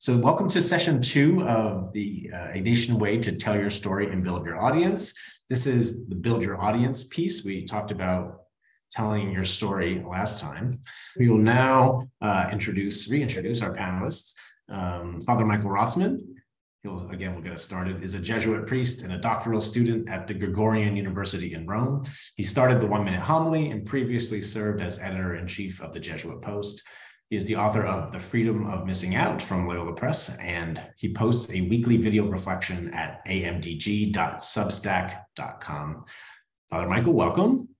So welcome to session 2 of the Ignatian Way to Tell Your Story and Build Your Audience. This is the Build Your Audience piece. We talked about telling your story last time. We will now reintroduce our panelists. Father Michael Rossmann, we'll get us started, is a Jesuit priest and a doctoral student at the Gregorian University in Rome. He started the 1-Minute Homily and previously served as editor-in-chief of the Jesuit Post. He is the author of The Freedom of Missing Out from Loyola Press, and he posts a weekly video reflection at amdg.substack.com. Father Michael, welcome.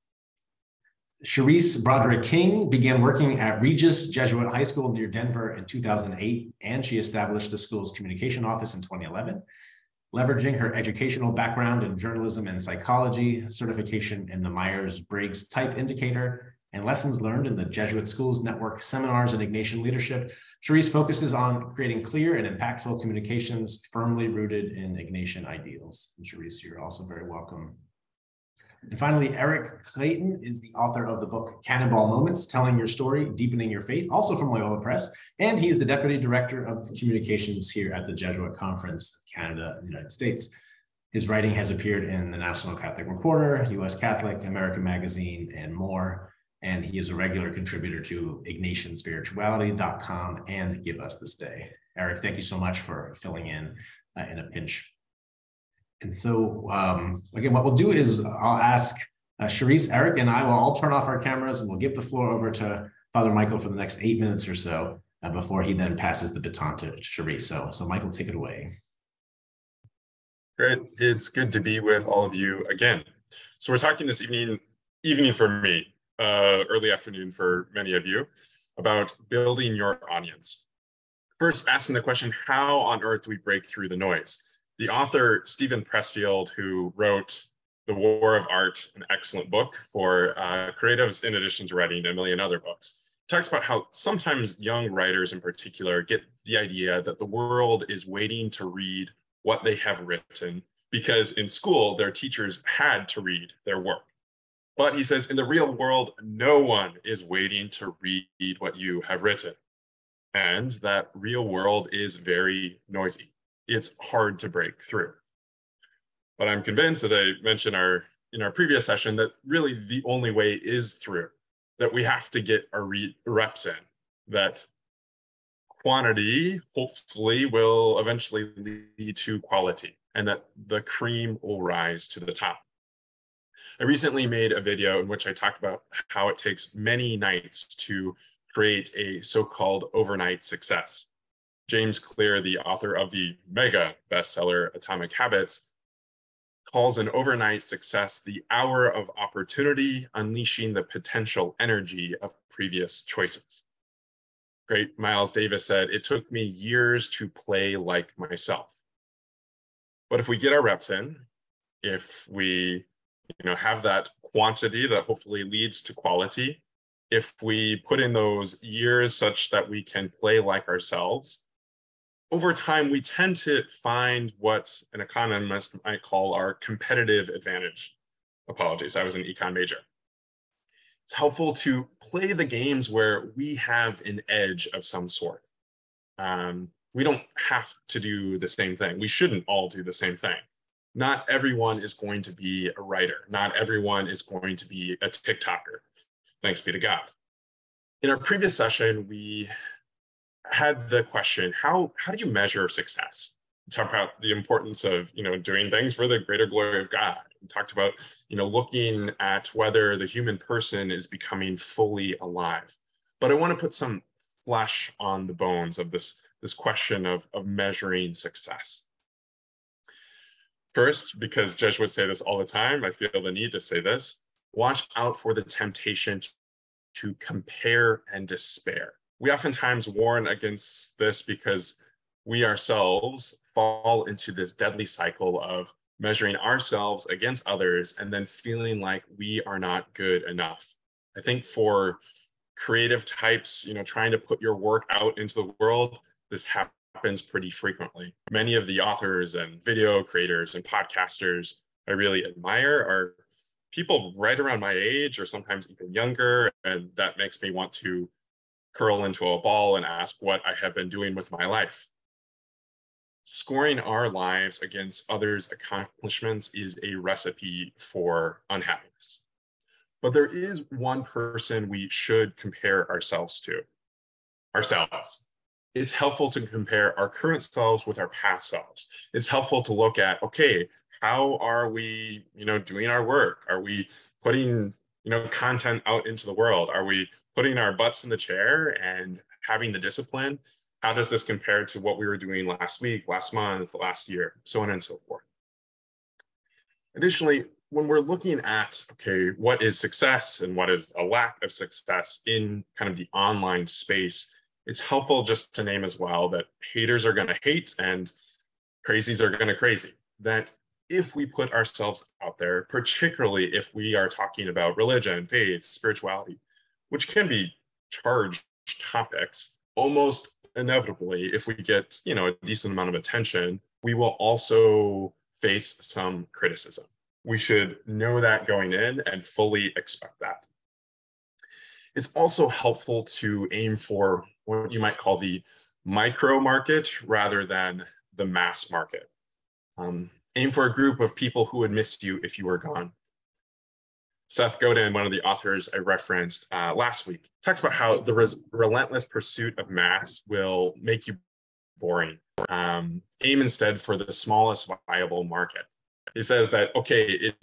Charisse Broderick King began working at Regis Jesuit High School near Denver in 2008, and she established the school's communication office in 2011. Leveraging her educational background in journalism and psychology, certification in the Myers-Briggs Type Indicator, and lessons learned in the Jesuit Schools Network Seminars and Ignatian Leadership, Charisse focuses on creating clear and impactful communications firmly rooted in Ignatian ideals. And Charisse, you're also very welcome. And finally, Eric Clayton is the author of the book Cannonball Moments, Telling Your Story, Deepening Your Faith, also from Loyola Press, and he's the Deputy Director of Communications here at the Jesuit Conference, Canada and the United States. His writing has appeared in the National Catholic Reporter, U.S. Catholic, American Magazine, and more. And he is a regular contributor to IgnatianSpirituality.com and Give Us This Day. Eric, thank you so much for filling in a pinch. And so, again, what we'll do is I'll ask Charisse, Eric, and I will all turn off our cameras and we'll give the floor over to Father Michael for the next 8 minutes or so before he then passes the baton to Charisse. So Michael, take it away. Great. It's good to be with all of you again. So we're talking this evening for me, early afternoon for many of you, about building your audience. First, asking the question, how on earth do we break through the noise? The author, Stephen Pressfield, who wrote The War of Art, an excellent book for creatives in addition to writing a million other books, talks about how sometimes young writers in particular get the idea that the world is waiting to read what they have written because in school, their teachers had to read their work. But he says, in the real world, no one is waiting to read what you have written. And that real world is very noisy. It's hard to break through. But I'm convinced, as I mentioned in our previous session, that really the only way is through, that we have to get our reps in, that quantity hopefully will eventually lead to quality, and that the cream will rise to the top. I recently made a video in which I talked about how it takes many nights to create a so-called overnight success. James Clear, the author of the mega bestseller Atomic Habits, calls an overnight success the hour of opportunity, unleashing the potential energy of previous choices. Great Miles Davis said, "It took me years to play like myself." But if we get our reps in, if we have that quantity that hopefully leads to quality, if we put in those years such that we can play like ourselves, over time, we tend to find what an economist might call our competitive advantage. Apologies, I was an econ major. It's helpful to play the games where we have an edge of some sort. We don't have to do the same thing. We shouldn't all do the same thing. Not everyone is going to be a writer. Not everyone is going to be a TikToker. Thanks be to God. In our previous session, we had the question, how do you measure success? We talked about the importance of doing things for the greater glory of God. We talked about looking at whether the human person is becoming fully alive. But I want to put some flesh on the bones of this question of measuring success. First, because Jesuits say this all the time, I feel the need to say this, watch out for the temptation to compare and despair. We oftentimes warn against this because we ourselves fall into this deadly cycle of measuring ourselves against others and then feeling like we are not good enough. I think for creative types, trying to put your work out into the world, this happens pretty frequently. Many of the authors and video creators and podcasters I really admire are people right around my age or sometimes even younger, and that makes me want to curl into a ball and ask what I have been doing with my life. scoring our lives against others' accomplishments is a recipe for unhappiness. But there is one person we should compare ourselves to, ourselves. It's helpful to compare our current selves with our past selves. It's helpful to look at, okay, how are we, doing our work? Are we putting, content out into the world? Are we putting our butts in the chair and having the discipline? How does this compare to what we were doing last week, last month, last year, so on and so forth? Additionally, when we're looking at, okay, what is success and what is a lack of success in kind of the online space, it's helpful just to name as well that haters are going to hate and crazies are going to crazy. That if we put ourselves out there, particularly if we are talking about religion, faith, spirituality, which can be charged topics, almost inevitably, if we get, a decent amount of attention, we will also face some criticism. We should know that going in and fully expect that. It's also helpful to aim for what you might call the micro market rather than the mass market. Aim for a group of people who would miss you if you were gone. Seth Godin, one of the authors I referenced last week, talks about how the relentless pursuit of mass will make you boring. Aim instead for the smallest viable market. He says that, okay, it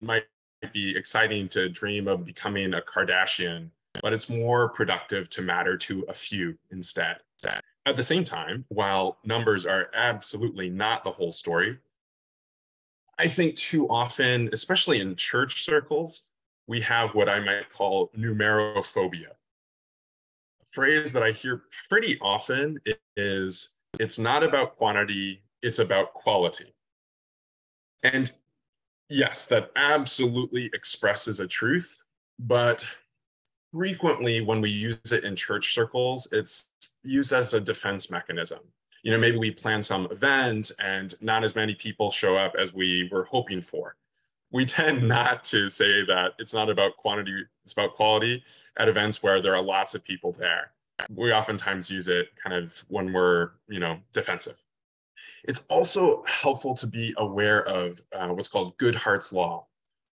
might be exciting to dream of becoming a Kardashian, but it's more productive to matter to a few instead. At the same time, while numbers are absolutely not the whole story, I think too often, especially in church circles, we have what I might call numerophobia. A phrase that I hear pretty often is, it's not about quantity, it's about quality. And yes, that absolutely expresses a truth, but frequently when we use it in church circles, it's used as a defense mechanism. Maybe we plan some event and not as many people show up as we were hoping for. We tend not to say that it's not about quantity, it's about quality at events where there are lots of people there. We oftentimes use it kind of when we're, defensive. It's also helpful to be aware of what's called Goodhart's law.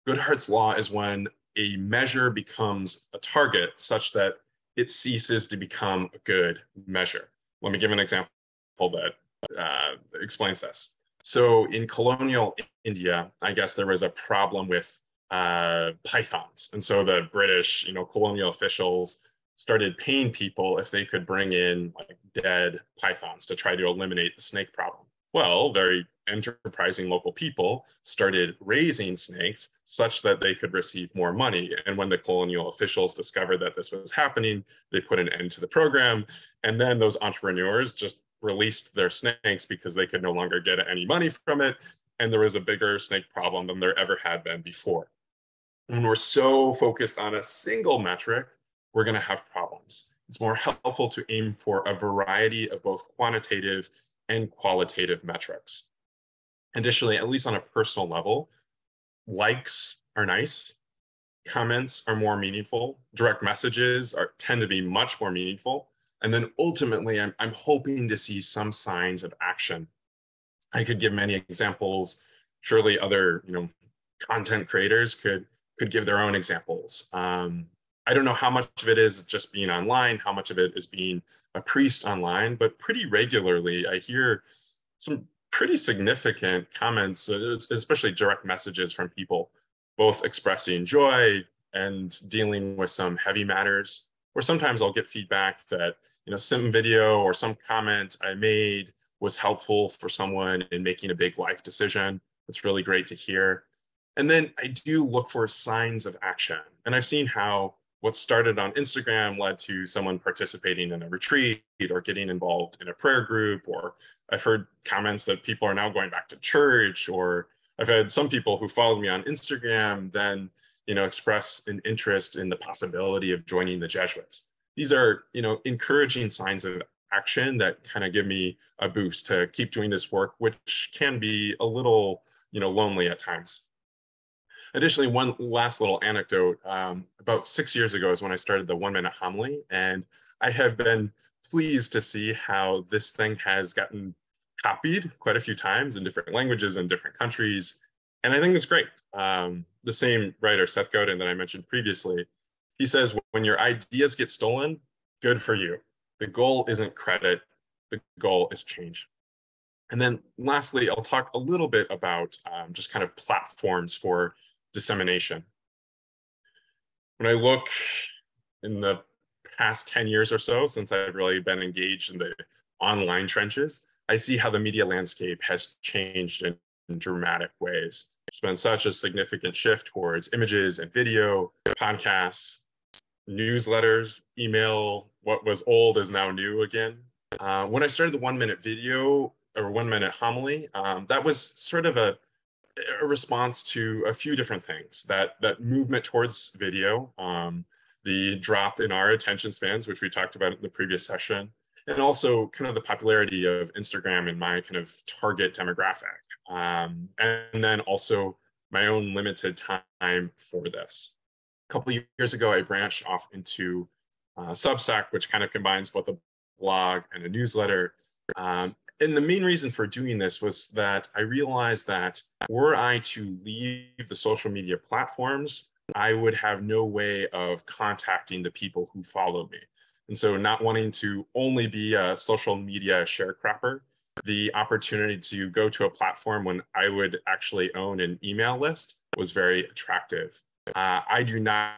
Goodhart's law is when a measure becomes a target such that it ceases to become a good measure. Let me give an example that explains this. So in colonial India, I guess there was a problem with pythons. And so the British, colonial officials started paying people if they could bring in like dead pythons to try to eliminate the snake problem. Well, very enterprising local people started raising snakes such that they could receive more money. And when the colonial officials discovered that this was happening, they put an end to the program. And then those entrepreneurs just released their snakes because they could no longer get any money from it. And there was a bigger snake problem than there ever had been before. When we're so focused on a single metric, we're going to have problems. It's more helpful to aim for a variety of both quantitative and qualitative metrics. Additionally, at least on a personal level, likes are nice, comments are more meaningful, direct messages tend to be much more meaningful. And then ultimately, I'm hoping to see some signs of action. I could give many examples. Surely other content creators could give their own examples. I don't know how much of it is just being online, how much of it is being a priest online, but pretty regularly I hear some pretty significant comments, especially direct messages from people, both expressing joy and dealing with some heavy matters. Or sometimes I'll get feedback that some video or some comment I made was helpful for someone in making a big life decision. It's really great to hear. And then I do look for signs of action. And I've seen how what started on Instagram led to someone participating in a retreat or getting involved in a prayer group, or I've heard comments that people are now going back to church, or I've had some people who followed me on Instagram then, express an interest in the possibility of joining the Jesuits. These are, encouraging signs of action that kind of give me a boost to keep doing this work, which can be a little, lonely at times. Additionally, one last little anecdote, about 6 years ago is when I started the 1 Minute Homily, and I have been pleased to see how this thing has gotten copied quite a few times in different languages and different countries. And I think it's great. The same writer, Seth Godin, that I mentioned previously, he says, when your ideas get stolen, good for you. The goal isn't credit, the goal is change. And then lastly, I'll talk a little bit about just kind of platforms for dissemination. When I look in the past 10 years or so, since I've really been engaged in the online trenches, I see how the media landscape has changed in dramatic ways. There's been such a significant shift towards images and video, podcasts, newsletters, email. What was old is now new again. When I started the 1 minute video or 1 minute homily, that was sort of a response to a few different things. That movement towards video, the drop in our attention spans, which we talked about in the previous session, and also kind of the popularity of Instagram in my kind of target demographic. And then also my own limited time for this. A couple of years ago, I branched off into Substack, which kind of combines both a blog and a newsletter. And the main reason for doing this was that I realized that were I to leave the social media platforms, I would have no way of contacting the people who follow me. And so not wanting to only be a social media sharecropper, the opportunity to go to a platform when I would actually own an email list was very attractive. I do not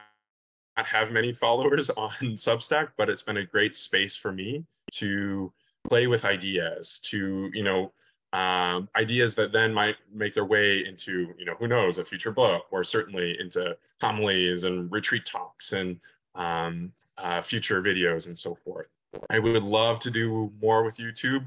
have many followers on Substack, but it's been a great space for me to play with ideas, to, ideas that then might make their way into, who knows, a future book, or certainly into homilies and retreat talks and future videos and so forth. I would love to do more with YouTube.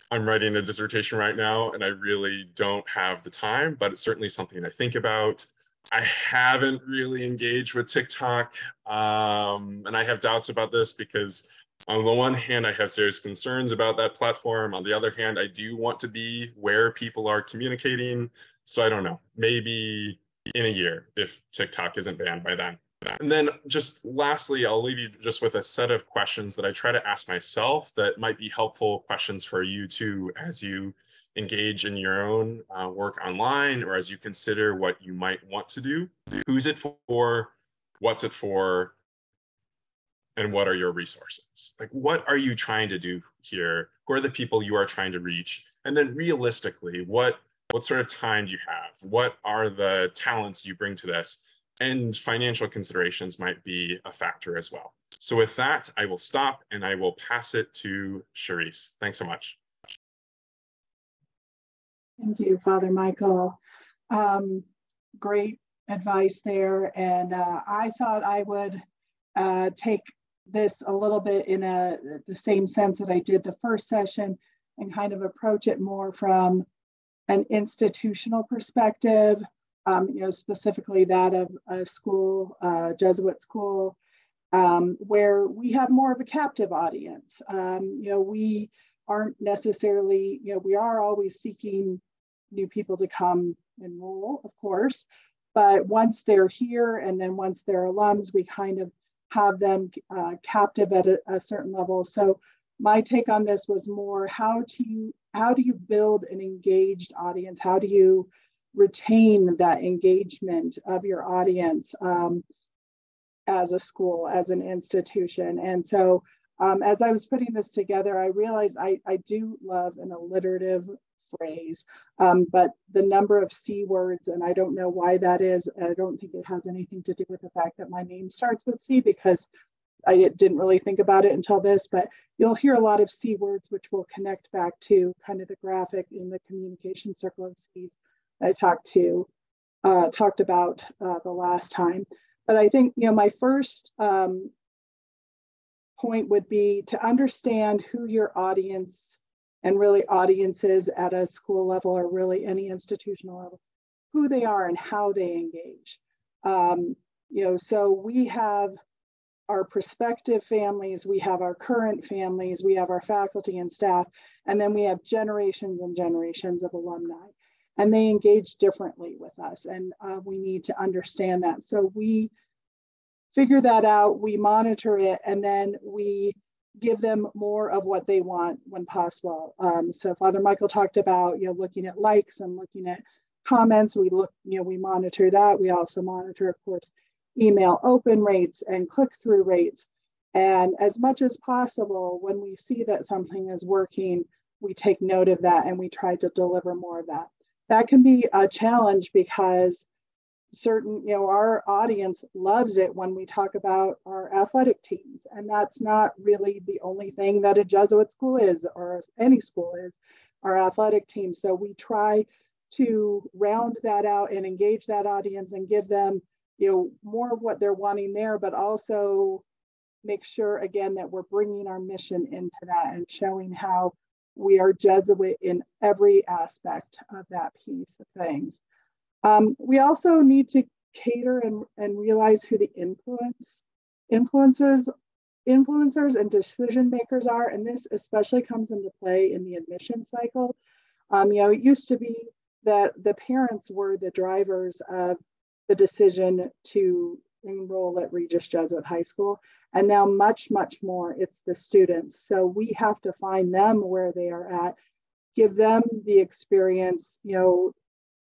I'm writing a dissertation right now and I really don't have the time, but it's certainly something I think about. I haven't really engaged with TikTok, and I have doubts about this because on the one hand, I have serious concerns about that platform. On the other hand, I do want to be where people are communicating. So I don't know, maybe in a year if TikTok isn't banned by then. And then just lastly, I'll leave you just with a set of questions that I try to ask myself that might be helpful questions for you too as you engage in your own work online, or as you consider what you might want to do. Who's it for? What's it for? And what are your resources? Like, what are you trying to do here? Who are the people you are trying to reach? And then realistically, what sort of time do you have? What are the talents you bring to this? And financial considerations might be a factor as well. So with that, I will stop and I will pass it to Charisse. Thanks so much. Thank you, Father Michael. Great advice there. And I thought I would take this a little bit in the same sense that I did the first session and kind of approach it more from an institutional perspective, specifically that of a school, Jesuit school, where we have more of a captive audience. We aren't necessarily, we are always seeking new people to come enroll, of course, but once they're here and then once they're alums, we kind of have them captive at a certain level. So my take on this was more how do you build an engaged audience? How do you retain that engagement of your audience as a school, as an institution? And so as I was putting this together, I realized I do love an alliterative phrase, but the number of C words, and I don't know why that is. I don't think it has anything to do with the fact that my name starts with C, because I didn't really think about it until this, but you'll hear a lot of C words, which will connect back to kind of the graphic in the communication circle of C's I talked about the last time. But I think, my first point would be to understand who your audience, and really audiences at a school level or really any institutional level, who they are and how they engage. So we have our prospective families, we have our current families, we have our faculty and staff, and then we have generations and generations of alumni. And they engage differently with us, and we need to understand that. So we figure that out, we monitor it, and then we give them more of what they want when possible. So Father Michael talked about, looking at likes and looking at comments. We look, we monitor that. We also monitor, of course, email open rates and click-through rates. And as much as possible, when we see that something is working, we take note of that and we try to deliver more of that. That can be a challenge because our audience loves it when we talk about our athletic teams. And that's not really the only thing that a Jesuit school is, or any school is, our athletic team. So we try to round that out and engage that audience and give them, more of what they're wanting there, but also make sure, again, that we're bringing our mission into that and showing how we are Jesuit in every aspect of that piece of things. We also need to cater and realize who the influencers and decision makers are, and this especially comes into play in the admission cycle. It used to be that the parents were the drivers of the decision to enroll at Regis Jesuit High School, and now much more it's the students. So we have to find them where they are at, give them the experience,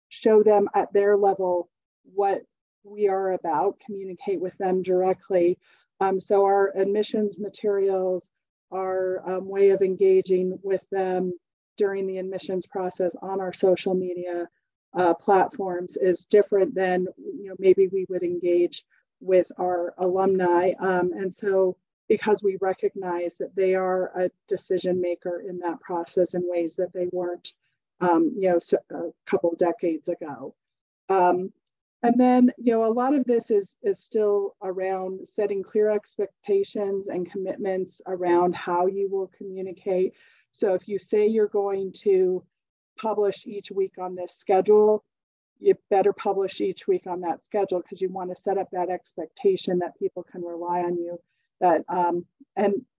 show them at their level what we are about, communicate with them directly. So our admissions materials, our way of engaging with them during the admissions process on our social media platforms is different than maybe we would engage with our alumni. And so because we recognize that they are a decision maker in that process in ways that they weren't a couple decades ago. And then, a lot of this is still around setting clear expectations and commitments around how you will communicate. So if you say you're going to publish each week on this schedule, you better publish each week on that schedule because you want to set up that expectation that people can rely on you.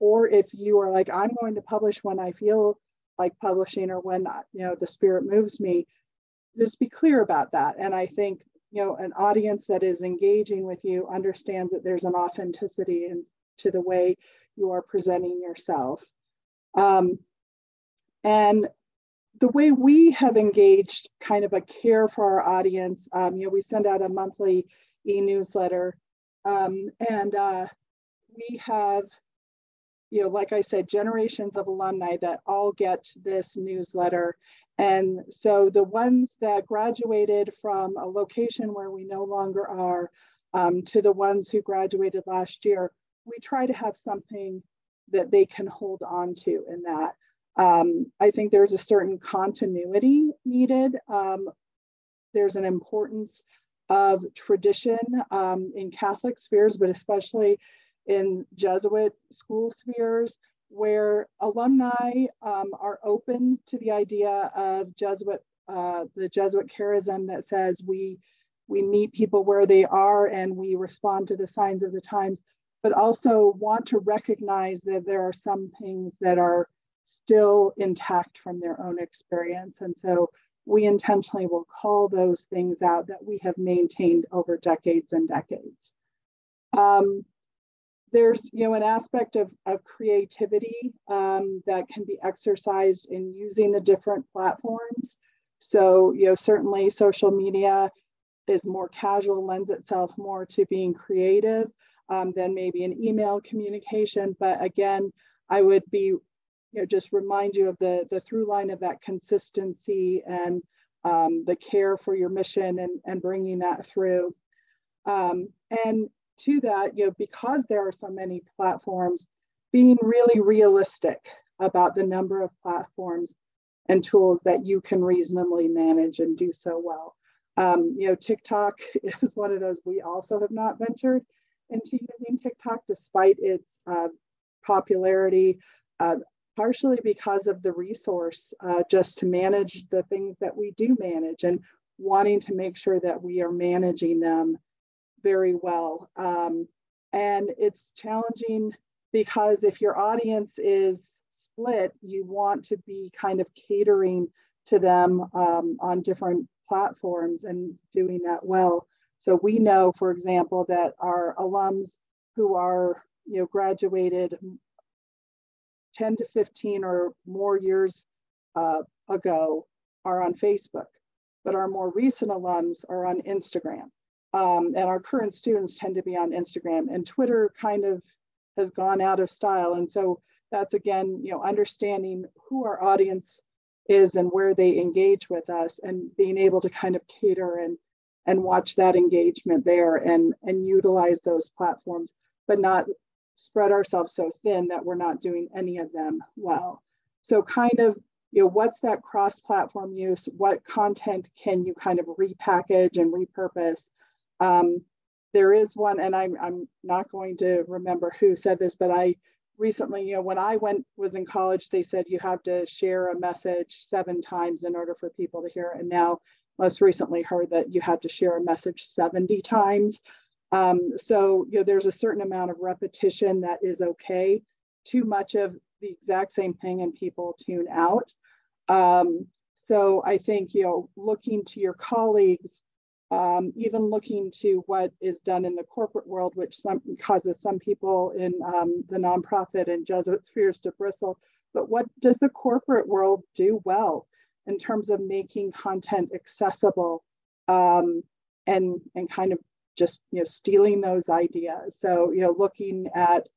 Or if you are like, I'm going to publish when I feel like publishing or when the Spirit moves me, just be clear about that. And I think an audience that is engaging with you understands that there's an authenticity to the way you are presenting yourself. And the way we have engaged kind of a care for our audience, we send out a monthly e-newsletter, and we have, like I said, generations of alumni that all get this newsletter. And so the ones that graduated from a location where we no longer are, to the ones who graduated last year, we try to have something that they can hold on to in that. I think there's a certain continuity needed. There's an importance of tradition in Catholic spheres, but especially in Jesuit school spheres, where alumni are open to the idea of the Jesuit charism that says we meet people where they are and we respond to the signs of the times, but also want to recognize that there are some things that are still intact from their own experience. And so we intentionally will call those things out that we have maintained over decades and decades. There's an aspect of creativity that can be exercised in using the different platforms. So certainly social media is more casual, lends itself more to being creative than maybe an email communication. But again, I would be just remind you of the through line of that consistency and the care for your mission and bringing that through. And to that, because there are so many platforms, being really realistic about the number of platforms and tools that you can reasonably manage and do so well. TikTok is one of those. We also have not ventured into using TikTok despite its popularity, partially because of the resource just to manage the things that we do manage and wanting to make sure that we are managing them very well. And it's challenging because if your audience is split, you want to be kind of catering to them on different platforms and doing that well. So we know, for example, that our alums who are graduated 10 to 15 or more years ago are on Facebook, but our more recent alums are on Instagram. And our current students tend to be on Instagram, and Twitter kind of has gone out of style. And so that's, again, understanding who our audience is and where they engage with us, and being able to kind of cater and watch that engagement there and utilize those platforms, but not spread ourselves so thin that we're not doing any of them well. So kind of, what's that cross-platform use? What content can you kind of repackage and repurpose? There is one, and I'm not going to remember who said this, but I recently, when I was in college, they said you have to share a message 7 times in order for people to hear it. And now most recently heard that you have to share a message 70 times. So there's a certain amount of repetition that is okay. Too much of the exact same thing and people tune out. So I think, looking to your colleagues, even looking to what is done in the corporate world, which causes some people in the nonprofit and Jesuit spheres to bristle, but what does the corporate world do well in terms of making content accessible, and kind of just stealing those ideas? So looking at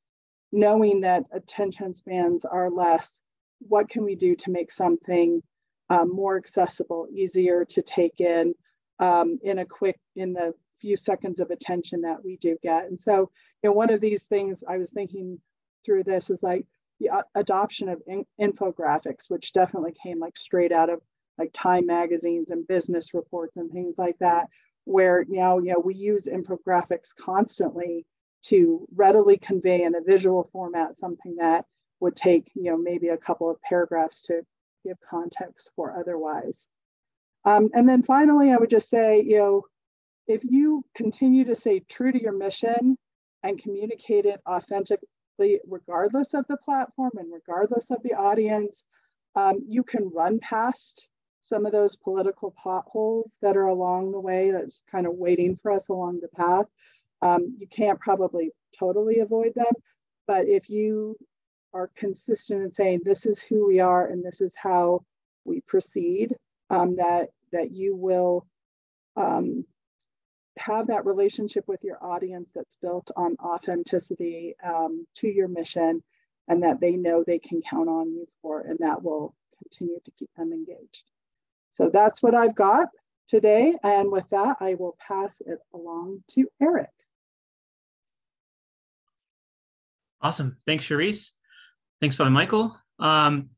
knowing that attention spans are less, what can we do to make something more accessible, easier to take in the few seconds of attention that we do get? And so, one of these things I was thinking through this is like the adoption of infographics, which definitely came like straight out of like Time magazines and business reports and things like that, where now, we use infographics constantly to readily convey in a visual format something that would take, maybe a couple of paragraphs to give context for otherwise. And then finally, I would just say, if you continue to stay true to your mission and communicate it authentically, regardless of the platform and regardless of the audience, you can run past some of those political potholes that are along the way that's kind of waiting for us along the path. You can't probably totally avoid them, but if you are consistent in saying this is who we are and this is how we proceed, that you will have that relationship with your audience that's built on authenticity to your mission, and that they know they can count on you for, and that will continue to keep them engaged. So that's what I've got today. And with that, I will pass it along to Eric. Awesome. Thanks, Charisse. Thanks, Father Michael. And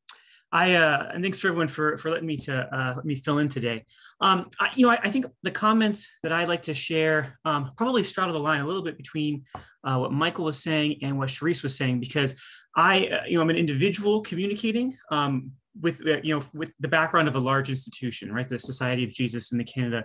thanks for everyone for letting me let me fill in today. I think the comments that I'd like to share probably straddle the line a little bit between what Michael was saying and what Charisse was saying, because I'm an individual communicating with the background of a large institution, right? The Society of Jesus in Canada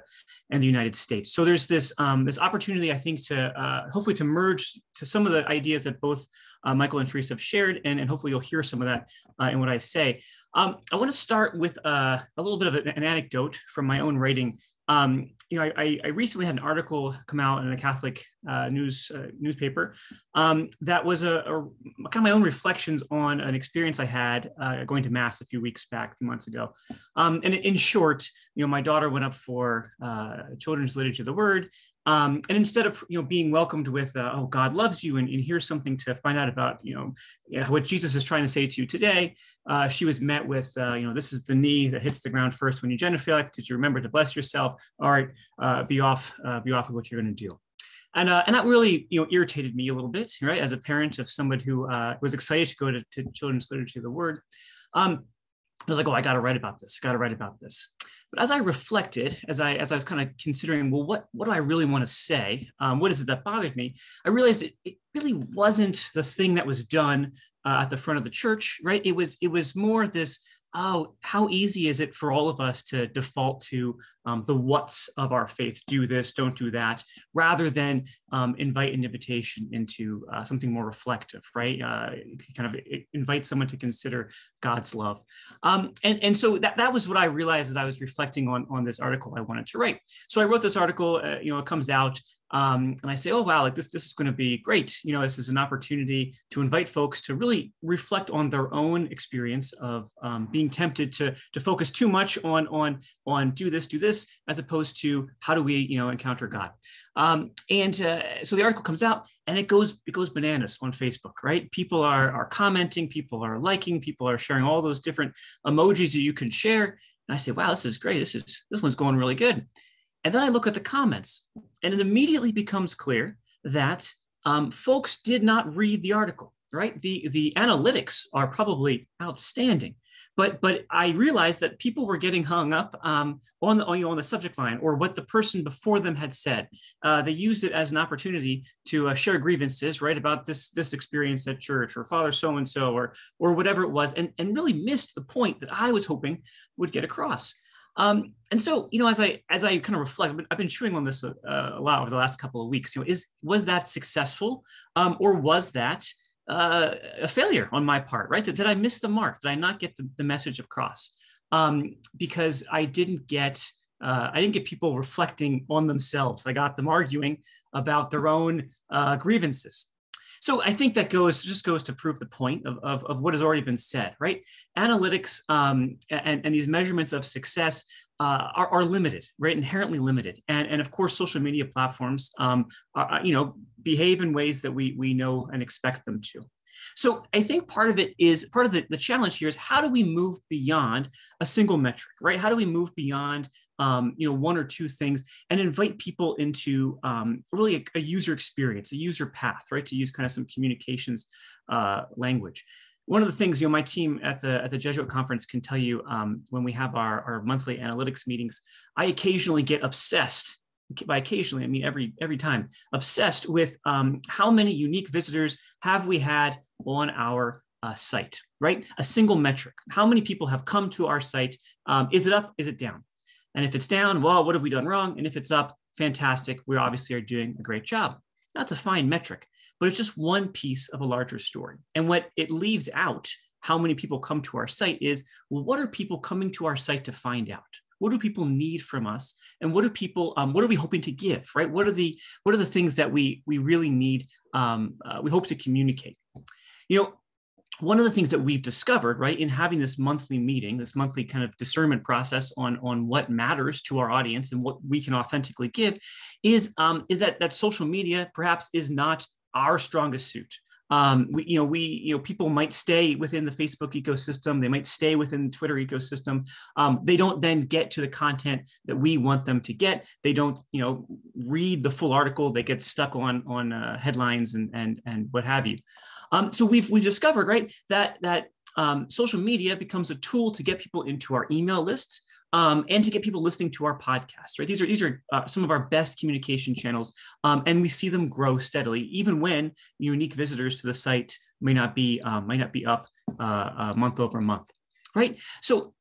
and the United States. So there's this opportunity, I think, to hopefully to merge to some of the ideas that both Michael and Charisse have shared, and hopefully you'll hear some of that in what I say. I want to start with a little bit of an anecdote from my own writing. I recently had an article come out in a Catholic newspaper that was a kind of my own reflections on an experience I had going to Mass a few months ago. And in short, my daughter went up for Children's Liturgy of the Word. And instead of being welcomed with "Oh, God loves you," and here's something to find out about what Jesus is trying to say to you today, she was met with this is the knee that hits the ground first when you genuflect. Did you remember to bless yourself? All right, be off with what you're going to do. And that really irritated me a little bit, right? As a parent of somebody who was excited to go to Children's Liturgy of the Word. I was like, oh, I got to write about this. But as I reflected, as I was kind of considering, well, what do I really want to say? What is it that bothered me? I realized it really wasn't the thing that was done at the front of the church, right? It was more this, oh, how easy is it for all of us to default to the what's of our faith? Do this, don't do that, rather than invite an invitation into something more reflective, right? Kind of invite someone to consider God's love. And so that was what I realized as I was reflecting on this article I wanted to write. So I wrote this article, it comes out, And I say, oh, wow, like this is going to be great. You know, this is an opportunity to invite folks to really reflect on their own experience of being tempted to focus too much on do this, as opposed to how do we, you know, encounter God. So the article comes out and it goes bananas on Facebook, right? People are commenting, people are liking, people are sharing all those different emojis that you can share. And I say, wow, this is great. This one's going really good. And then I look at the comments, and it immediately becomes clear that folks did not read the article, right? The analytics are probably outstanding, but I realized that people were getting hung up on the subject line or what the person before them had said. They used it as an opportunity to share grievances, right, about this experience at church or Father so and so or whatever it was, and really missed the point that I was hoping would get across. And so, you know, as I kind of reflect, I've been chewing on this a lot over the last couple of weeks. You know, was that successful, or was that a failure on my part? Right? Did I miss the mark? Did I not get the message across? Because I didn't get people reflecting on themselves. I got them arguing about their own grievances. So I think that just goes to prove the point of what has already been said, right? Analytics and these measurements of success are limited, right? Inherently limited. And of course, social media platforms, behave in ways that we know and expect them to. So I think part of the challenge here is how do we move beyond a single metric, right? How do we move beyond one or two things and invite people into really a user experience, a user path, right? To use kind of some communications language. One of the things, my team at the Jesuit conference can tell you when we have our monthly analytics meetings, I occasionally get obsessed. By occasionally, I mean every time, obsessed with how many unique visitors have we had on our site, right? A single metric. How many people have come to our site? Is it up? Is it down? And if it's down, well, what have we done wrong? And if it's up, fantastic. We obviously are doing a great job. That's a fine metric, but it's just one piece of a larger story. And what it leaves out, how many people come to our site is, well, what are people coming to our site to find out? What do people need from us? And what are we hoping to give, right? What are the things that we really need, we hope to communicate? One of the things that we've discovered, right, in having this monthly meeting, this monthly kind of discernment process on what matters to our audience and what we can authentically give is that social media perhaps is not our strongest suit. People might stay within the Facebook ecosystem. They might stay within the Twitter ecosystem. They don't then get to the content that we want them to get. They don't, read the full article. They get stuck on headlines and what have you. So we've discovered, right, that social media becomes a tool to get people into our email lists. And to get people listening to our podcast, right? These are some of our best communication channels, and we see them grow steadily, even when unique visitors to the site might not be up month over month, right? So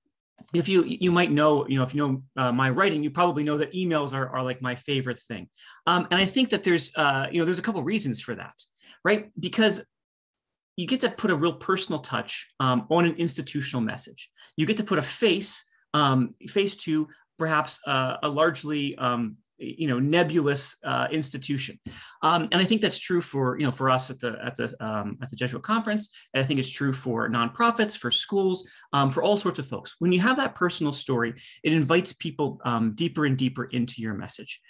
if you might know, if you know my writing, you probably know that emails are like my favorite thing, and I think that there's a couple of reasons for that, right? Because you get to put a real personal touch on an institutional message. You get to put a face to perhaps a largely nebulous institution, and I think that's true for us at the Jesuit conference, and I think it's true for nonprofits, for schools, for all sorts of folks. When you have that personal story, it invites people deeper and deeper into your message.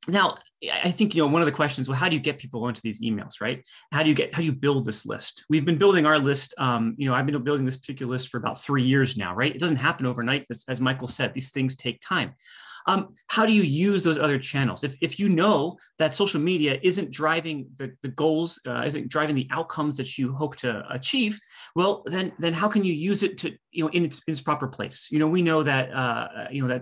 Now, I think, one of the questions, well, how do you get people onto these emails, right? How do you build this list? We've been building our list. I've been building this particular list for about 3 years now, right? It doesn't happen overnight. As Michael said, these things take time. How do you use those other channels? If you know that social media isn't driving the goals, isn't driving the outcomes that you hope to achieve, well, then how can you use it to, in its proper place? We know that,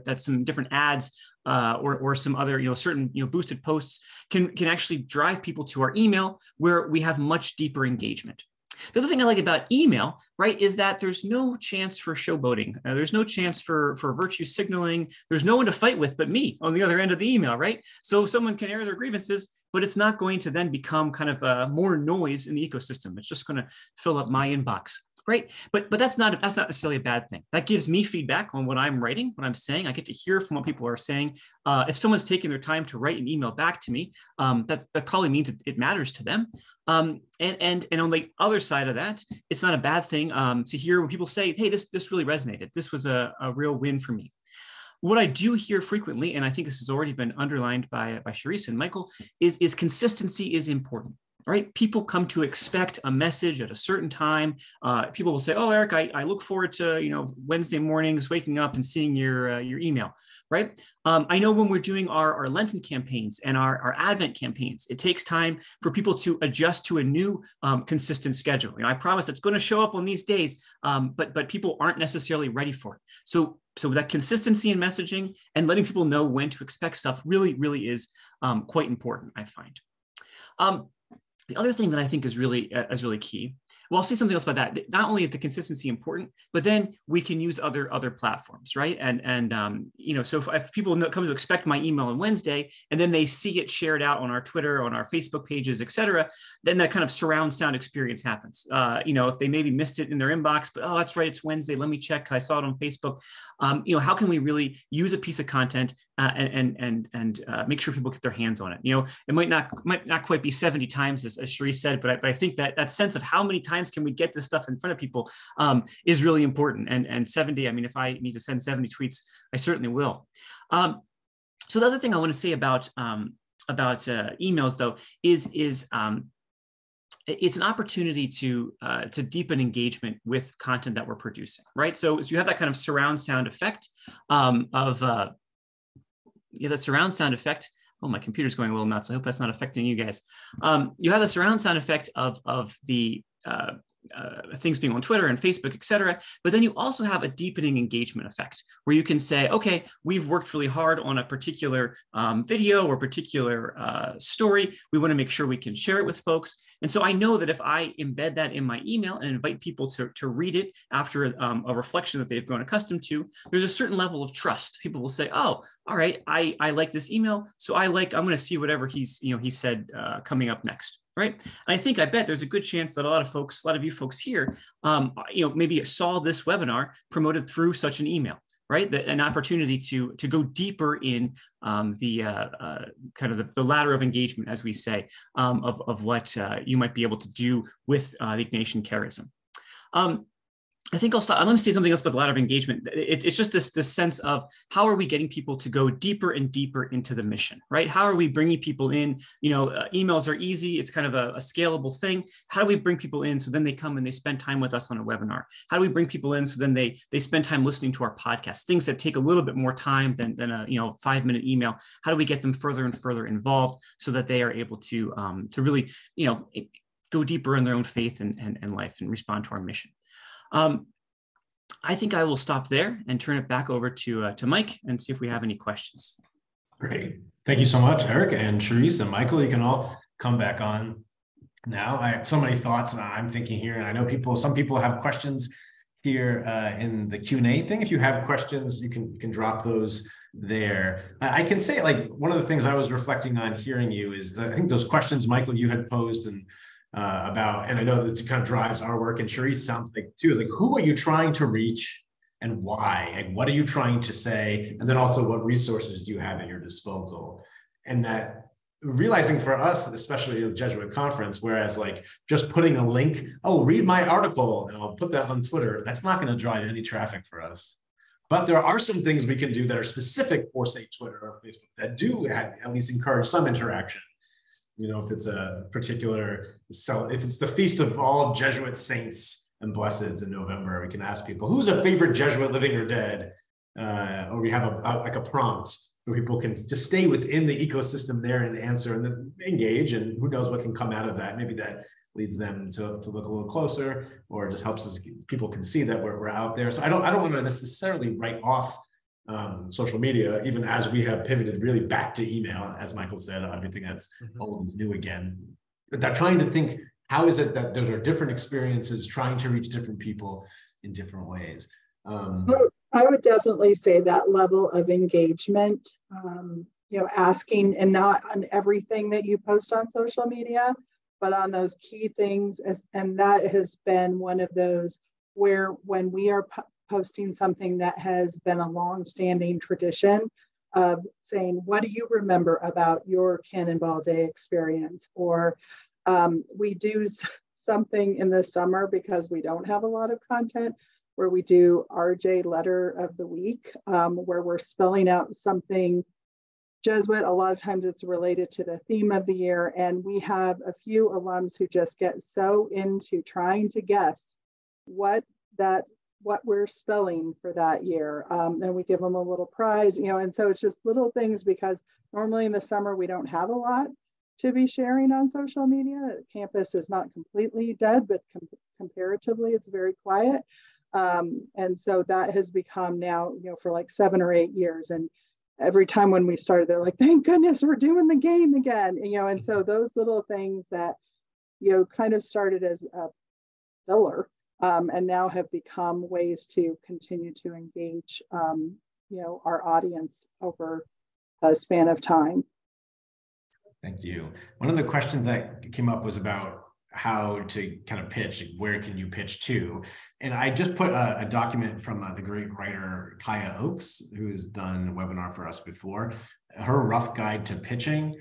that some different ads or some other, certain, boosted posts can actually drive people to our email where we have much deeper engagement. The other thing I like about email, right, is that there's no chance for showboating. There's no chance for virtue signaling. There's no one to fight with but me on the other end of the email, right? So someone can air their grievances, but it's not going to then become kind of more noise in the ecosystem. It's just going to fill up my inbox. Right. But that's not necessarily a bad thing. That gives me feedback on what I'm writing, what I'm saying. I get to hear from what people are saying. If someone's taking their time to write an email back to me, that probably means it matters to them. And on the other side of that, it's not a bad thing to hear when people say, hey, this really resonated. This was a real win for me. What I do hear frequently, and I think this has already been underlined by Charisse and Michael, is consistency is important. Right? People come to expect a message at a certain time. People will say, oh, Eric, I look forward to, Wednesday mornings, waking up and seeing your email, right? I know when we're doing our Lenten campaigns and our Advent campaigns, it takes time for people to adjust to a new consistent schedule. I promise it's going to show up on these days, but people aren't necessarily ready for it. So that consistency in messaging and letting people know when to expect stuff really, really is quite important, I find. The other thing that I think is really key. Well, I'll say something else about that. Not only is the consistency important, but then we can use other platforms, right? And so if people come to expect my email on Wednesday, and then they see it shared out on our Twitter, on our Facebook pages, et cetera, then that kind of surround sound experience happens. If they maybe missed it in their inbox, but oh, that's right, it's Wednesday. Let me check. I saw it on Facebook. How can we really use a piece of content and make sure people get their hands on it? It might not quite be 70 times as Charisse said, but I think that sense of how many times can we get this stuff in front of people is really important. And 70, if I need to send 70 tweets, I certainly will. So the other thing I want to say about emails, though, is it's an opportunity to deepen engagement with content that we're producing, right? So you have that kind of surround sound effect the surround sound effect. Oh, my computer's going a little nuts. I hope that's not affecting you guys. You have the surround sound effect of the things being on Twitter and Facebook, et cetera. But then you also have a deepening engagement effect where you can say, okay, we've worked really hard on a particular video or particular story. We want to make sure we can share it with folks. And so I know that if I embed that in my email and invite people to read it after a reflection that they've grown accustomed to, there's a certain level of trust. People will say, oh, all right, I like this email. So I'm going to see whatever he said coming up next. Right. And I bet there's a good chance that a lot of you folks here, maybe saw this webinar promoted through such an email, right? An opportunity to go deeper in the ladder of engagement, as we say, of what you might be able to do with the Ignatian charism. I think I'll stop. I'm going to say something else about the ladder of engagement. It's just this sense of how are we getting people to go deeper and deeper into the mission, right? How are we bringing people in? Emails are easy. It's kind of a scalable thing. How do we bring people in so then they come and they spend time with us on a webinar? How do we bring people in so then they spend time listening to our podcast? Things that take a little bit more time than a 5-minute email. How do we get them further and further involved so that they are able to really go deeper in their own faith and life and respond to our mission? I think I will stop there and turn it back over to Mike and see if we have any questions. Great. Thank you so much, Eric and Charisse and Michael. You can all come back on now. I have so many thoughts I'm thinking here, and I know some people have questions here in the Q&A thing. If you have questions, you can drop those there. I can say, one of the things I was reflecting on hearing you is that I think those questions, Michael, you had posed and and I know that it kind of drives our work, and Charisse sounds like too, who are you trying to reach and why? And what are you trying to say? And then also what resources do you have at your disposal? And that realizing for us, especially the Jesuit conference, whereas just putting a link, oh, read my article, and I'll put that on Twitter, that's not going to drive any traffic for us. But there are some things we can do that are specific for, say, Twitter or Facebook that do at least encourage some interaction. If it's a particular, if it's the feast of all Jesuit saints and blesseds in November, we can ask people, who's a favorite Jesuit, living or dead? Or we have a prompt where people can just stay within the ecosystem there and answer and then engage, and who knows what can come out of that. Maybe that leads them to look a little closer, or just helps us, people can see that we're out there. So I don't want to necessarily write off social media, even as we have pivoted really back to email, as Michael said, everything that's old is new again. But they're trying to think, how is it that there are different experiences trying to reach different people in different ways? I would definitely say that level of engagement, asking, and not on everything that you post on social media, but on those key things. And that has been one of those where when we are posting something that has been a long-standing tradition of saying, what do you remember about your Cannonball Day experience? Or we do something in the summer because we don't have a lot of content, where we do RJ Letter of the Week, where we're spelling out something Jesuit. A lot of times it's related to the theme of the year. And we have a few alums who just get so into trying to guess what we're spelling for that year. And we give them a little prize, and so it's just little things, because normally in the summer, we don't have a lot to be sharing on social media. Campus is not completely dead, but comparatively, it's very quiet. And so that has become now, for like 7 or 8 years. And every time when we started, they're like, thank goodness we're doing the game again. And so those little things that, kind of started as a filler, and now have become ways to continue to engage, our audience over a span of time. Thank you. One of the questions that came up was about how to kind of pitch, where can you pitch to? And I just put a document from the great writer Kaya Oakes, who's done a webinar for us before, her rough guide to pitching,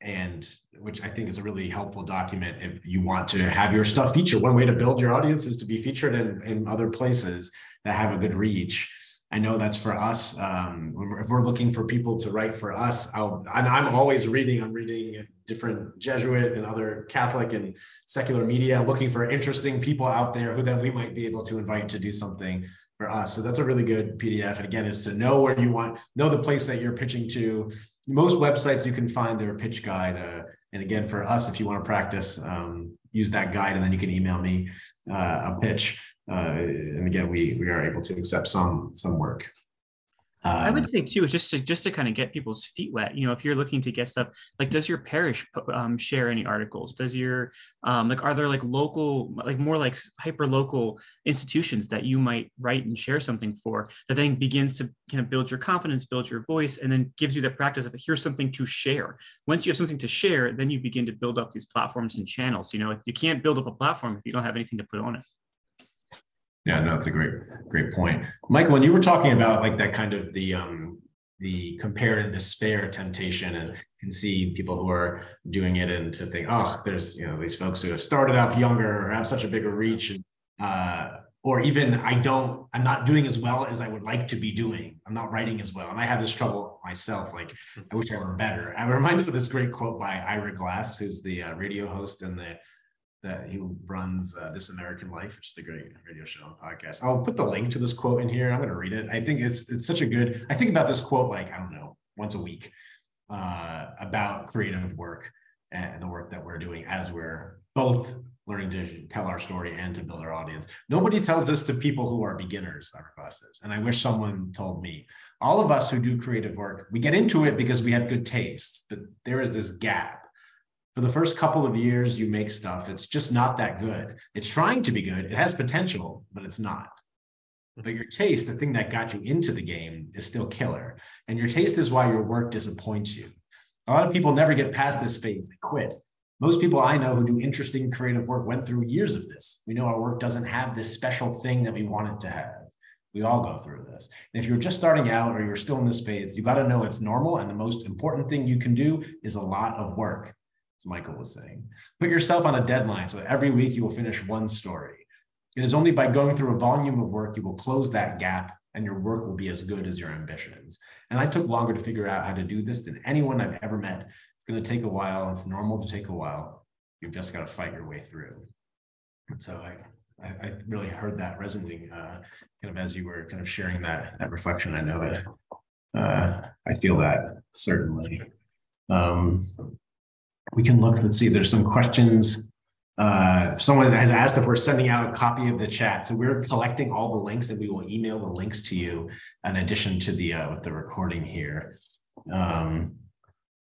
and which I think is a really helpful document if you want to have your stuff featured. One way to build your audience is to be featured in other places that have a good reach. I know that's for us. If we're looking for people to write for us, I'm always reading. I'm reading different Jesuit and other Catholic and secular media, looking for interesting people out there who then we might be able to invite to do something for us. So that's a really good PDF. And again, is to know where you know the place that you're pitching to. Most websites you can find their pitch guide. And again, for us, if you want to practice, use that guide, and then you can email me a pitch. And again, we are able to accept some work. I would say too, just to kind of get people's feet wet. If you're looking to get stuff, like, does your parish share any articles? Does your are there like local, like more like hyper local institutions that you might write and share something for, that then begins to kind of build your confidence, build your voice, and then gives you the practice of, here's something to share. Once you have something to share, then you begin to build up these platforms and channels. You can't build up a platform if you don't have anything to put on it. Yeah, no, that's a great point. Michael, when you were talking about like that kind of the compare and despair temptation, and can see people who are doing it and to think, oh, there's, these folks who have started off younger or have such a bigger reach, and, or even I'm not doing as well as I would like to be doing. I'm not writing as well. And I have this trouble myself. Like, I wish I were better. I'm reminded of this great quote by Ira Glass, who's the radio host and he runs This American Life, which is a great radio show and podcast. I'll put the link to this quote in here. I'm going to read it. I think it's such a good, I think about this quote, like, I don't know, once a week, about creative work and the work that we're doing as we're both learning to tell our story and to build our audience. Nobody tells this to people who are beginners, Ira Glass says, and I wish someone told me. All of us who do creative work, we get into it because we have good taste, but there is this gap. For the first couple of years you make stuff, it's just not that good. It's trying to be good. It has potential, but it's not. But your taste, the thing that got you into the game, is still killer. And your taste is why your work disappoints you. A lot of people never get past this phase. They quit. Most people I know who do interesting creative work went through years of this. We know our work doesn't have this special thing that we want it to have. We all go through this. And if you're just starting out or you're still in this phase, you got to know it's normal. And the most important thing you can do is a lot of work. As Michael was saying, put yourself on a deadline. So every week you will finish one story. It is only by going through a volume of work you will close that gap, and your work will be as good as your ambitions. And I took longer to figure out how to do this than anyone I've ever met. It's going to take a while. It's normal to take a while. You've just got to fight your way through. And so I really heard that resonating kind of as you were kind of sharing that reflection. I know it. I feel that certainly. We can look, let's see, there's some questions. Someone has asked if we're sending out a copy of the chat. So we're collecting all the links, and we will email the links to you in addition to with the recording here.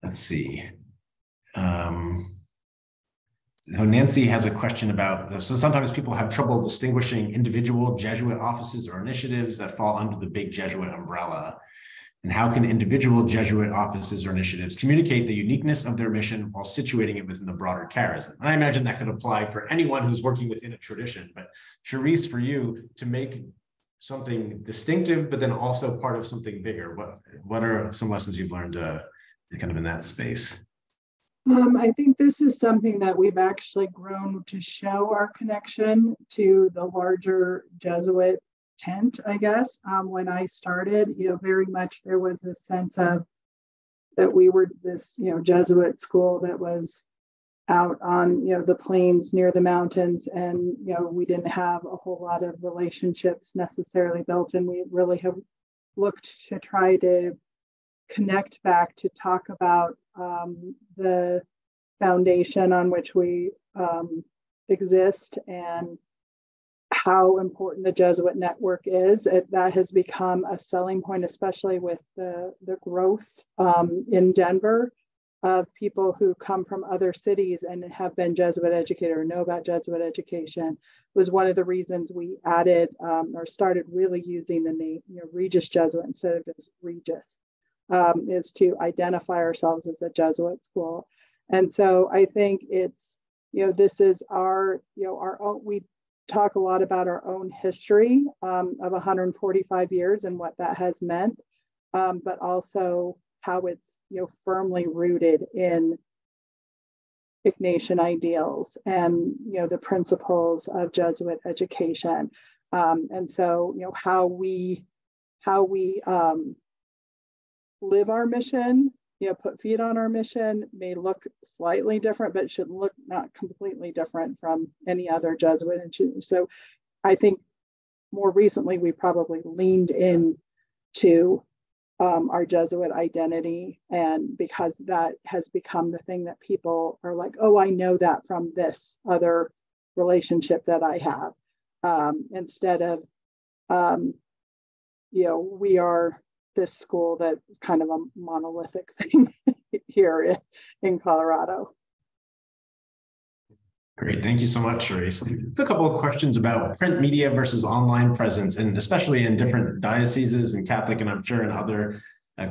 Let's see. So Nancy has a question about, so sometimes people have trouble distinguishing individual Jesuit offices or initiatives that fall under the big Jesuit umbrella. And how can individual Jesuit offices or initiatives communicate the uniqueness of their mission while situating it within the broader charism? And I imagine that could apply for anyone who's working within a tradition. But Charisse, for you, to make something distinctive, but then also part of something bigger, what are some lessons you've learned kind of in that space? I think this is something that we've actually grown to show our connection to the larger Jesuit tent, I guess. When I started, very much there was this sense of that we were this, Jesuit school that was out on, the plains near the mountains, and, we didn't have a whole lot of relationships necessarily built, and we really have looked to try to connect back to talk about the foundation on which we exist and how important the Jesuit network is. That has become a selling point, especially with the growth in Denver of people who come from other cities and have been Jesuit educated or know about Jesuit education. Was one of the reasons we added or started really using the name Regis Jesuit instead of just Regis. Is to identify ourselves as a Jesuit school. And so I think it's, this is our own, we talk a lot about our own history of 145 years and what that has meant, but also how it's, firmly rooted in Ignatian ideals and, the principles of Jesuit education. And so, how we live our mission, put feet on our mission may look slightly different, but should look not completely different from any other Jesuit institution. So I think more recently, we probably leaned into our Jesuit identity, and because that has become the thing that people are like, oh, I know that from this other relationship that I have, instead of, we are this school that is kind of a monolithic thing here in Colorado. Great, thank you so much, Charisse. A couple of questions about print media versus online presence, and especially in different dioceses and Catholic, and I'm sure in other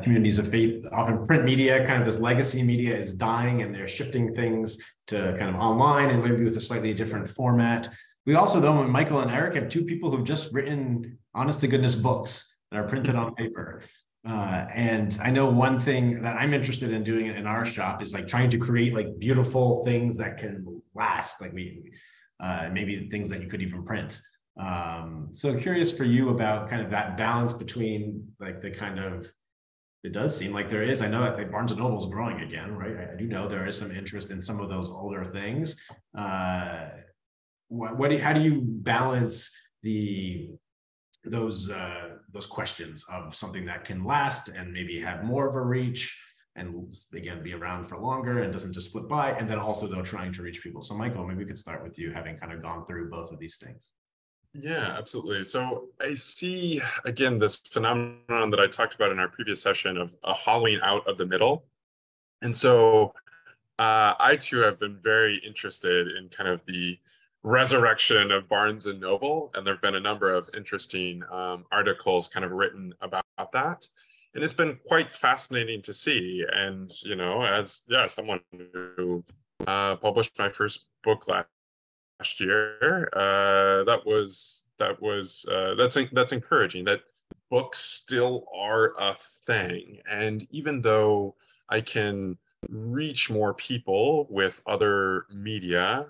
communities of faith. Often print media, kind of this legacy media, is dying, and they're shifting things to kind of online and maybe with a slightly different format. We also, though, Michael and Eric have two people who've just written honest to goodness books that are printed on paper. And I know one thing that I'm interested in doing in our shop is like trying to create like beautiful things that can last, like maybe things that you could even print. So curious for you about kind of that balance between like the kind of, it does seem like there is, I know that Barnes & Noble is growing again, right? I do know there is some interest in some of those older things. How do you balance those questions of something that can last and maybe have more of a reach and again be around for longer and doesn't just slip by, and then also though trying to reach people? So Michael, maybe we could start with you, having kind of gone through both of these things. Yeah, absolutely. So I see again this phenomenon that I talked about in our previous session of a hollowing out of the middle. And so I too have been very interested in kind of the resurrection of Barnes and Noble, and there have been a number of interesting articles kind of written about that, and it's been quite fascinating to see. And as someone who published my first book last year, that's encouraging that books still are a thing, and even though I can reach more people with other media,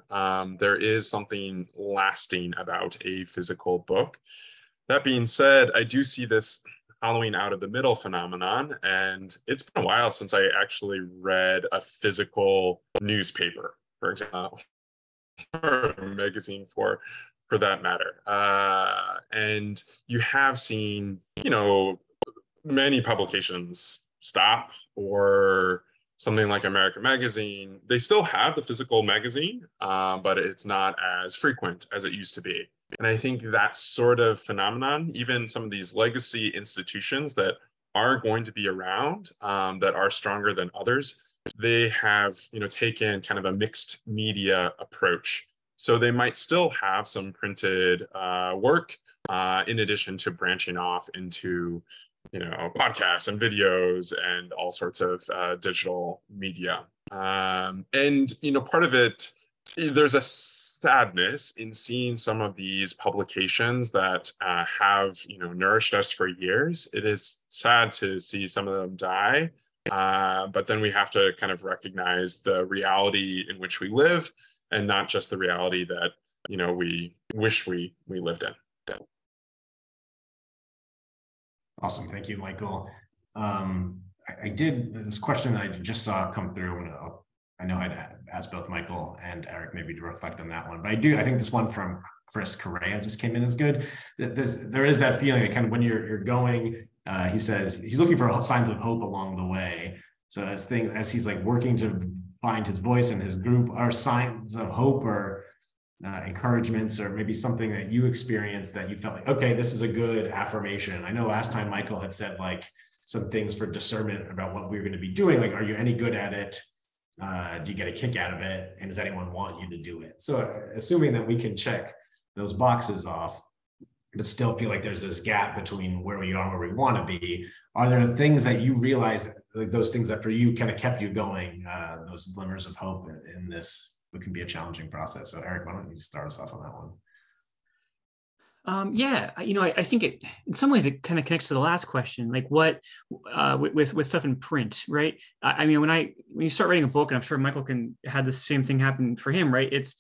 there is something lasting about a physical book. That being said, I do see this hollowing out of the middle phenomenon, and it's been a while since I actually read a physical newspaper, for example, or a magazine for that matter. And you have seen, many publications stop, or something like American Magazine, they still have the physical magazine, but it's not as frequent as it used to be. And I think that sort of phenomenon, even some of these legacy institutions that are going to be around, that are stronger than others, they have taken kind of a mixed media approach. So they might still have some printed work, in addition to branching off into podcasts and videos and all sorts of digital media. And part of it, there's a sadness in seeing some of these publications that have nourished us for years. It is sad to see some of them die, but then we have to kind of recognize the reality in which we live, and not just the reality that we wish we lived in. Awesome, thank you, Michael. I did this question I just saw come through, and I know I'd ask both Michael and Eric maybe to reflect on that one, but I think this one from Chris Correa just came in as good. There is that feeling that kind of when you're going, he says he's looking for signs of hope along the way. So as he's like working to find his voice in his group, are signs of hope or encouragements, or maybe something that you experienced that you felt like, okay, this is a good affirmation. I know last time Michael had said like some things for discernment about what we were going to be doing, like, are you any good at it? Do you get a kick out of it? And does anyone want you to do it? So assuming that we can check those boxes off, but still feel like there's this gap between where we are and where we want to be, are there things that you realize, like those things that for you kind of kept you going, those glimmers of hope in this, what can be a challenging process? So Eric, why don't you start us off on that one? I think it, in some ways, it kind of connects to the last question, like what, with stuff in print, right? I mean, when you start writing a book, and I'm sure Michael had the same thing happen for him, right? It's,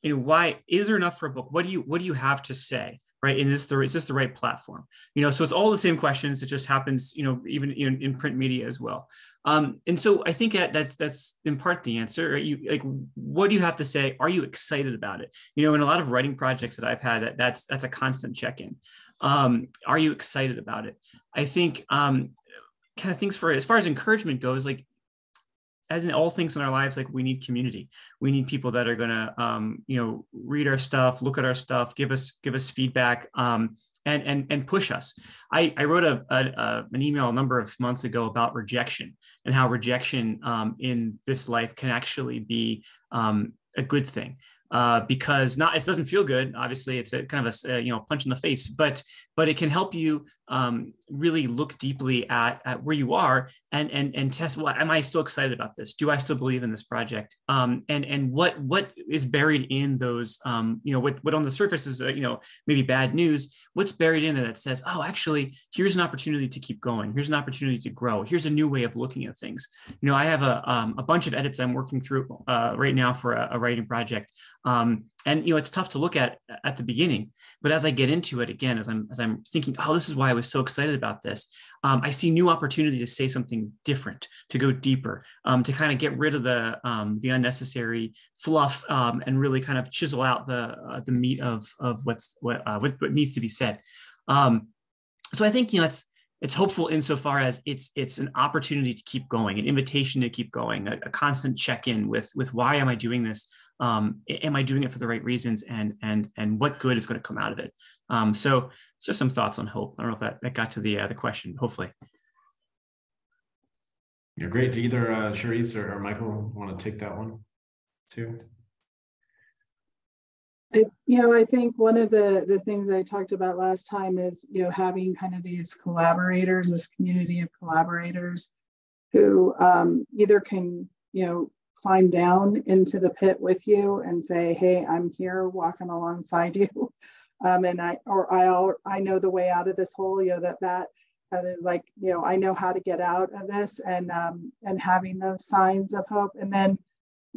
why is there enough for a book? What do you have to say? Right. And is this the right platform? So it's all the same questions. It just happens, even in print media as well. And so I think that's in part the answer. Right? What do you have to say? Are you excited about it? In a lot of writing projects that I've had, that's a constant check-in. Are you excited about it? I think kind of things as far as encouragement goes, like, as in all things in our lives, like we need community. We need people that are going to, read our stuff, look at our stuff, give us feedback, and push us. I wrote an email a number of months ago about rejection and how rejection in this life can actually be a good thing. Because it doesn't feel good. Obviously, it's a kind of a punch in the face, but it can help you really look deeply at where you are and test. Well, am I still excited about this? Do I still believe in this project? And what is buried in those? What on the surface is maybe bad news. What's buried in there that says, oh, actually, here's an opportunity to keep going. Here's an opportunity to grow. Here's a new way of looking at things. I have a bunch of edits I'm working through right now for a writing project. And it's tough to look at the beginning, but as I get into it again, as I'm thinking, oh, this is why I was so excited about this. I see new opportunity to say something different, to go deeper, to kind of get rid of the unnecessary fluff, and really kind of chisel out the meat of what needs to be said. So I think it's hopeful insofar as it's an opportunity to keep going, an invitation to keep going, a constant check-in with why am I doing this? Am I doing it for the right reasons, and what good is going to come out of it? So some thoughts on hope. I don't know if that got to the question, hopefully. You're great. Do either Charisse or Michael want to take that one too? I think one of the things I talked about last time is, having kind of these collaborators, this community of collaborators who either can, climb down into the pit with you and say, hey, I'm here walking alongside you. And I know the way out of this hole, that is like, I know how to get out of this, and having those signs of hope. And then,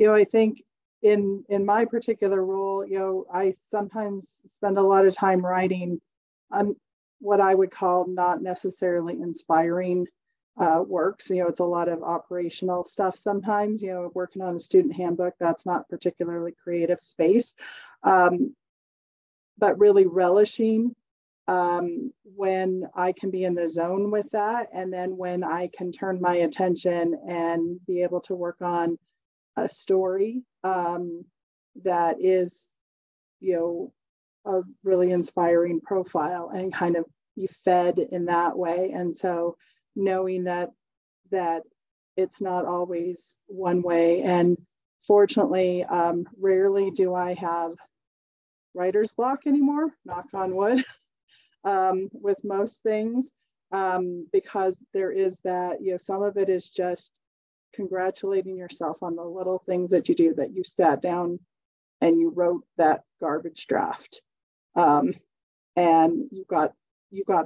I think in my particular role, I sometimes spend a lot of time writing what I would call not necessarily inspiring works. It's a lot of operational stuff sometimes, working on a student handbook, that's not particularly creative space, but really relishing when I can be in the zone with that. And then when I can turn my attention and be able to work on a story that is, a really inspiring profile and kind of be fed in that way. And so knowing that it's not always one way. And fortunately, rarely do I have writer's block anymore, knock on wood, with most things. because there is that, some of it is just congratulating yourself on the little things that you do, that you sat down and you wrote that garbage draft, and you got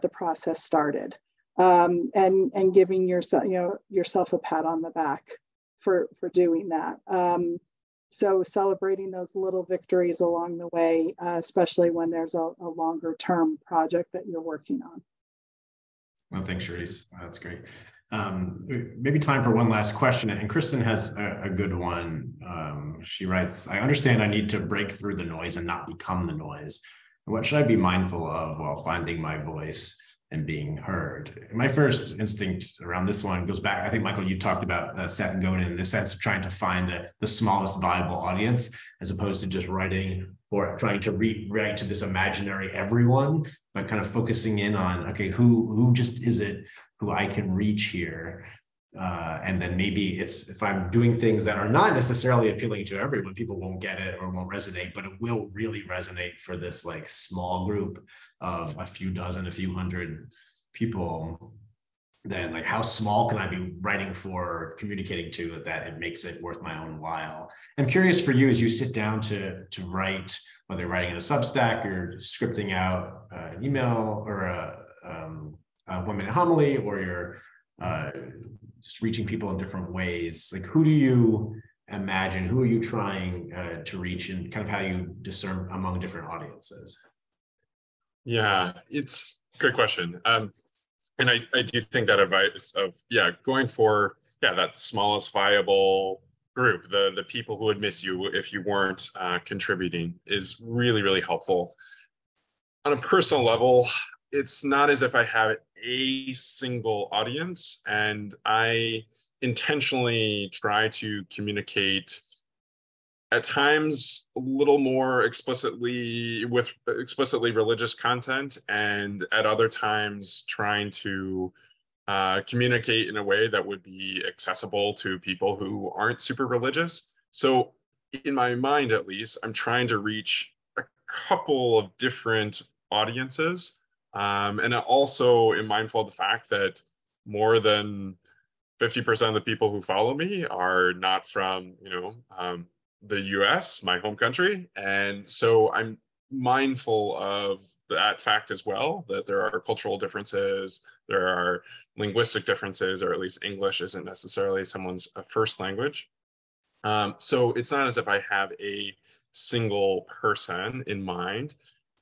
the process started, and giving yourself a pat on the back for doing that. So celebrating those little victories along the way, especially when there's a longer term project that you're working on. Well, thanks, Charisse. That's great. Maybe time for one last question. And Kristen has a good one. She writes, I understand I need to break through the noise and not become the noise. What should I be mindful of while finding my voice and being heard? My first instinct around this one goes back, I think, Michael, you talked about Seth Godin, in the sense of trying to find the smallest viable audience, as opposed to just writing or trying to write to this imaginary everyone, but kind of focusing in on, okay, who just is it who I can reach here? And then maybe it's, if I'm doing things that are not necessarily appealing to everyone, people won't get it or won't resonate, but it will really resonate for this like small group of a few dozen, a few hundred people, then like how small can I be writing for, communicating to, that it makes it worth my own while? I'm curious for you, as you sit down to write, whether you're writing in a Substack or scripting out an email or a 1-minute homily, or you're just reaching people in different ways, like who do you imagine, who are you trying to reach, and kind of how you discern among different audiences? Yeah, it's a good question. And I do think that advice of, going for, that smallest viable group, the people who would miss you if you weren't contributing, is really, really helpful. On a personal level, it's not as if I have a single audience, and I intentionally try to communicate at times a little more explicitly with explicitly religious content, and at other times trying to communicate in a way that would be accessible to people who aren't super religious. So in my mind, at least, I'm trying to reach a couple of different audiences. And I also am mindful of the fact that more than 50% of the people who follow me are not from, the US, my home country. And so I'm mindful of that fact as well, that there are cultural differences, there are linguistic differences, or at least English isn't necessarily someone's first language. So it's not as if I have a single person in mind,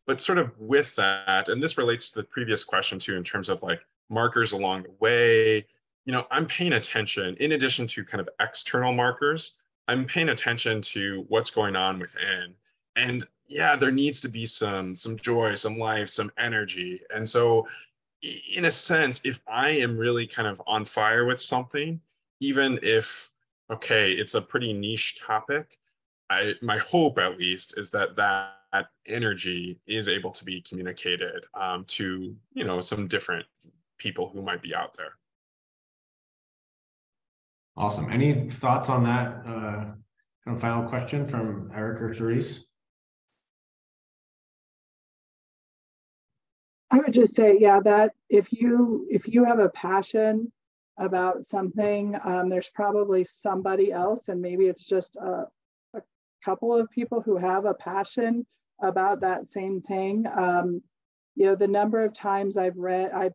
but sort of with that, and this relates to the previous question too, in terms of like markers along the way, I'm paying attention, in addition to kind of external markers, I'm paying attention to what's going on within. And there needs to be some joy, some life, some energy. And so in a sense, if I am really kind of on fire with something, even if, it's a pretty niche topic, my hope at least is that energy is able to be communicated to, some different people who might be out there. Awesome. Any thoughts on that kind of final question from Eric or Charisse? I would just say, that if you have a passion about something, there's probably somebody else, and maybe it's just a couple of people who have a passion about that same thing. The number of times I've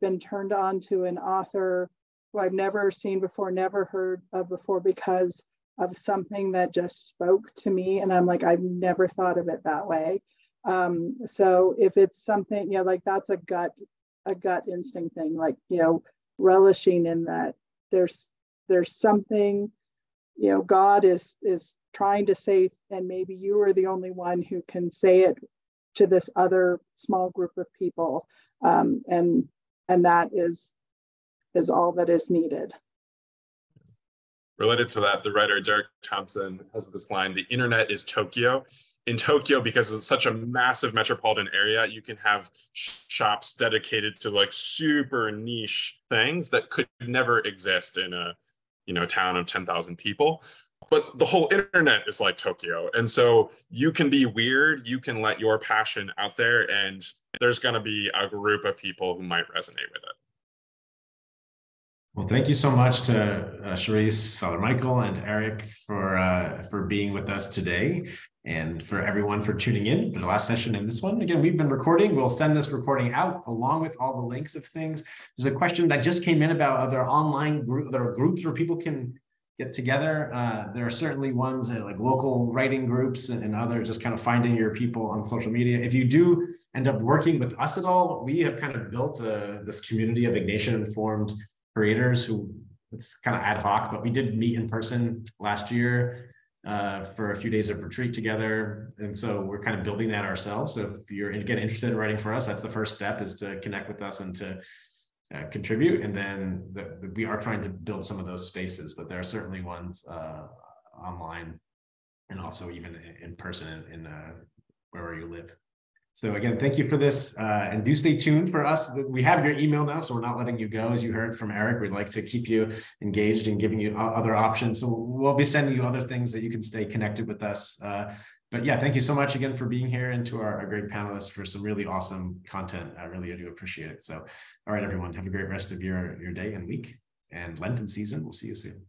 been turned on to an author who I've never seen before, never heard of before, because of something that just spoke to me. And I'm like, I've never thought of it that way. So if it's something, like that's a gut instinct thing, like, relishing in that there's something, God is trying to say, and maybe you are the only one who can say it to this other small group of people. And that is all that is needed. Related to that, the writer Derek Thompson has this line: the internet is Tokyo. In Tokyo, because it's such a massive metropolitan area, you can have shops dedicated to like super niche things that could never exist in a town of 10,000 people. But the whole internet is like Tokyo. And so you can be weird, you can let your passion out there, and there's going to be a group of people who might resonate with it. Well, thank you so much to Charisse, Father Michael, and Eric for being with us today, and for everyone for tuning in for the last session in this one. Again, we've been recording. We'll send this recording out along with all the links of things. There's a question that just came in about other online groups where people can get together. There are certainly ones like local writing groups and other, just kind of finding your people on social media. If you do end up working with us at all, we have kind of built this community of Ignatian informed creators who, it's kind of ad hoc, but we did meet in person last year for a few days of retreat together. And so we're kind of building that ourselves. So if you're again interested in writing for us, that's the first step, is to connect with us and to contribute. And then we are trying to build some of those spaces, but there are certainly ones online and also even in person in wherever you live. So again, thank you for this, and do stay tuned for us. We have your email now, so we're not letting you go. As you heard from Eric, we'd like to keep you engaged and giving you other options. So we'll be sending you other things that you can stay connected with us. But yeah, thank you so much again for being here, and to our great panelists for some really awesome content. I really do appreciate it. So, all right, everyone, have a great rest of your day and week and Lenten season. We'll see you soon.